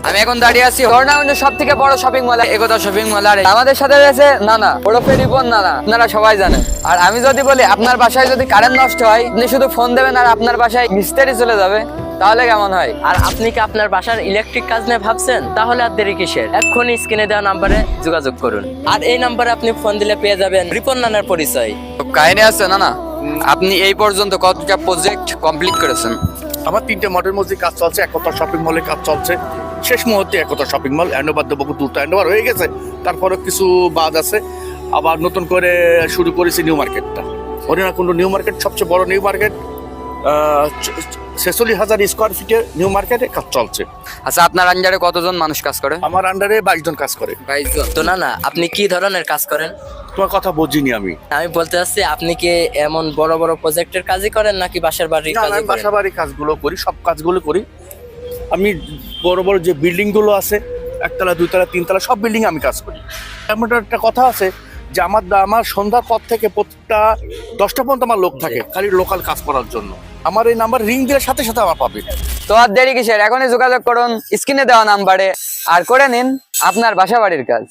আমি এখন দাঁড়িয়ে আছি টুর্নামেন্টের সব থেকে বড় শপিং মল একতা শপিং মল। আর আমাদের সাথে রয়েছে নানা, ওরফে রিপন নানা, আপনারা সবাই জানেন। আর আমি যদি বলি আপনার বাসায় যদি কারেন্ট নষ্ট হয়, আপনি শুধু ফোন দেবেন আর আপনার বাসায় মিস্ত্রি চলে যাবে, তাহলে কেমন হয়? আর আপনি কি আপনার বাসার ইলেকট্রিক কাজ নিয়ে ভাবছেন? তাহলে আর দেরি কিসের? এক্ষুনি স্ক্রিনে দেওয়া নাম্বারে যোগাযোগ করুন। আর এই নাম্বারে আপনি ফোন দিলে পেয়ে যাবেন রিপন নানার পরিচয়। তো কাহিনী আছে নানা, আপনি এই পর্যন্ত কতটা প্রজেক্ট কমপ্লিট করেছেন? আমার 3টে মডেল মসজিদ কাজ চলছে, একতা শপিং মলে কাজ চলছে। শেষ মুহূর্তে একতা শপিং মল হ্যান্ডওভার দেবো, দুটো হ্যান্ডওভার হয়ে গেছে, তারপরে কিছু বাদ আছে। আবার নতুন করে শুরু করেছি নিউ মার্কেটটা, হরিণাকুণ্ড নিউ মার্কেট, সবচেয়ে বড় নিউ মার্কেট, 46,000 স্কোয়ার ফিটের নিউ মার্কেটে কাজ চলছে। আচ্ছা, আপনার আন্ডারে কতজন মানুষ কাজ করে? আমার আন্ডারে 22 জন কাজ করে। 22 জন। তো নানা, আপনি কি ধরনের কাজ করেন? তোমার কথা বুঝিনি আমি। আমি বলতে চাচ্ছি, আপনি কি এমন বড় বড় প্রজেক্টের কাজই করেন নাকি বাসার বাড়ির না, কাজ? আমি বাসা বাড়ির কাজগুলো করি, সব কাজগুলো করি। আমি বড় বড় যে বিল্ডিংগুলো আছে, একতলা, দুইতলা, তিনতলা, সব বিল্ডিং আমি কাজ করি। এমন একটা কথা আছে যে আমার সন্ধ্যার পর থেকে প্রত্যেকটা 10টা পর্যন্ত আমার লোক থাকে খালি লোকাল কাজ করার জন্য। আমার এই নাম্বার রিং দেওয়ার সাথে সাথে আমার পাবে। তো আর দেরি কিসের, এখনই যোগাযোগ করুন স্ক্রিনে দেওয়া নাম্বারে আর করে নিন আপনার বাসা বাড়ির কাজ।